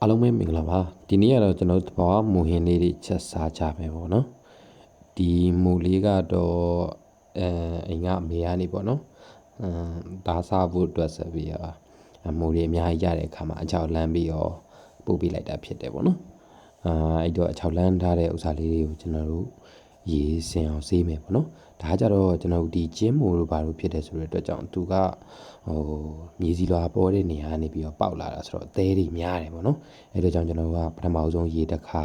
အားလုံးပဲမင်္ဂလာပါဒီနေ့ကတော့ကျွန်တော်တို့ဘာမူဟင်းလေးတွေချက်စားကြမယ်ပေါ့နော်ဒီမူလေးကတော့အိမ်ကအမေကနေပေါ့နော်ဒါစားဖို့အတွက်ဆက်ပြီးမူတွေအများကြီးရတဲ့အခါမှာအချောက်လန်းပြီးတော့ပို့ပေးလိုက်တာဖြစ်တယ်ပေါ့နော်အဲ့တော့အချောက်လန်းထားတဲ့ဥစ္စာလေးတွေကိုကျွန်တော်တို့ရေးစင်အောင်ဆေးမယ်ပေါ့နော်ဒါကြတော့ကျွန်တော်တို့ဒီကျင်းမိုတို့ဘာလို့ဖြစ်တယ်ဆိုတဲ့အတွက်ကြောင့်သူကမြေစီလွာပေါ်တဲ့နေရာကနေပြီးတော့ပေါက်လာတာဆိုတော့အသေးတွေများတယ်ပေါ့နော်အဲ့ဒါကြောင့်ကျွန်တော်တို့ကပထမဆုံးရေတစ်ခါ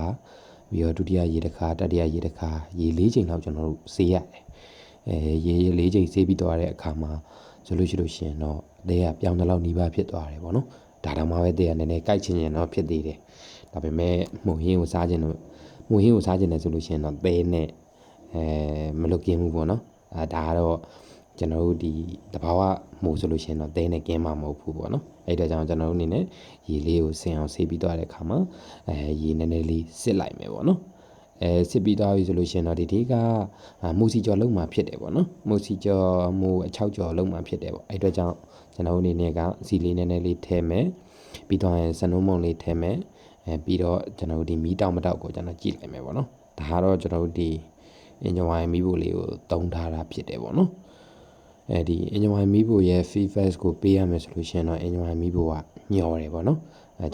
ပြီးတော့ဒုတိယရေတစ်ခါတတိယရေတစ်ခါရေ၄ချိန်လောက်ကျွန်တော်တို့ဆေးရတယ်ရေ၄ချိန်ဆေးပြီးတော့တဲ့အခါမှာဆိုလို့ရှိရင်တော့အသေးကပြောင်းတဲ့လောက်နီးပါးဖြစ်သွားတယ်ပေါ့နော်ဒါတောင်မှပဲအသေးကနည်းနည်းကြိုက်ချင်တော့ဖြစ်သေးတယ်ဒါပေမဲ့မှုဟင်းကိုစားခြင်းတယ်ဆိုလို့ရှိရင်တော့သဲနဲ့မလွတ်ကင်းဘူးပေါ့နော်ဒါကတော့ကျွန်တော်တို့ဒီတဘာဝမို့ဆိုလို့ရှိရင်တော့သဲနဲ့ကင်းမှာမဟုတ်ဘူးပေါ့နော်အဲ့ဒါကြောင့်ကျွန်တော်တို့အနေနဲ့ရေလေးကိုဆင်အောင်ဆေးပြီးသွားတဲ့အခါမှာရေနည်းနည်းလေးစစ်လိုက်မယ်ပေါ့နော်စစ်ပြီးသွားပြီဆိုလို့ရှိရင်တော့ဒီကမူစီကျော်လုံးမှာဖြစ်တယ်ပေါ့နော်မူစီကျော်မူအချောက်ကျော်လုံးမှာဖြစ်တယ်ပေါ့အဲ့အတွက်ကြောင့်ကျွန်တော်တို့အနေနဲ့ကစီလေးနည်းနည်းလေးထည့်မယ်ပြီးတော့စနုံးမုံလေးထည့်မယ်ပြီးတော့ကျွန်တော်တို့ဒီမီးတောက်မတောက်ကိုကျွန်တော်ကြည့်လိုက်မယ်ပေါ့နော်ဒါကတော့ကျွန်တော်တို့ဒီအင်ဂျင်ဝိုင်မီးဖို့လေးကိုတုံးထားတာဖြစ်တယ်ပေါ့နော်ဒီအင်ဂျင်ဝိုင်မီးဖို့ရဲ့ feedback ကိုပေးရမယ်ဆိုလို့ရှိရင်တော့အင်ဂျင်ဝိုင်မီးဖို့ကညော်တယ်ပေါ့နော်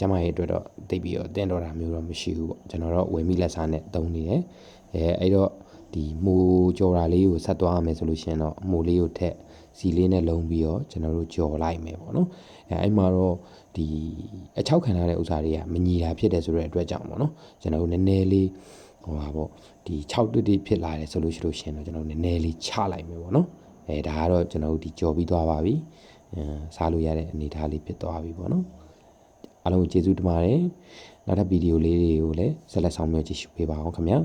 ကျမရဲ့အတွက်တော့တိတ်ပြီးတော့တင်းတော့တာမျိုးတော့မရှိဘူးပေါ့ကျွန်တော်တော့ဝယ်မိလက်စားနဲ့တုံးနေတယ်အဲ့တော့ဒီမိုးကြော်တာလေးကိုဆက်သွားရမယ်ဆိုလို့ရှိရင်တော့မိုးလေးကိုထက်စီလေးနဲ့လုံးပြီးတော့ကျွန်တော်တို့ကြော်လိုက်မယ်ပေါ့နော်အဲ့မှာတော့ဒီအချောက်ခံထားတဲ့ဥစ္စာတွေကမညီတာဖြစ်တယ်ဆိုတဲ့အတွက်ကြောင့်ပေါ့နော်ကျွန်တော်တို့နည်းနည်းလေးဒီ6တိတိဖြစ်လာတယ်ဆိုလို့ရှိရင်တော့ကျွန်တော်နည်းနည်းလေးချလိုက်မယ်ပေါ့နော်ဒါကတော့ကျွန်တော်တို့ဒီကြော်ပြီးသွားပါပြီစားလို့ရတဲ့အနေအထားလေးဖြစ်သွားပြီပေါ့နော်အားလုံးကျေးဇူးတင်ပါတယ်နောက်ထပ်ဗီဒီယိုလေးတွေကိုလည်းဆက်လက်ဆောင်မြောက်ကြည့်ရှုပေးပါအောင်ခင်ဗျာ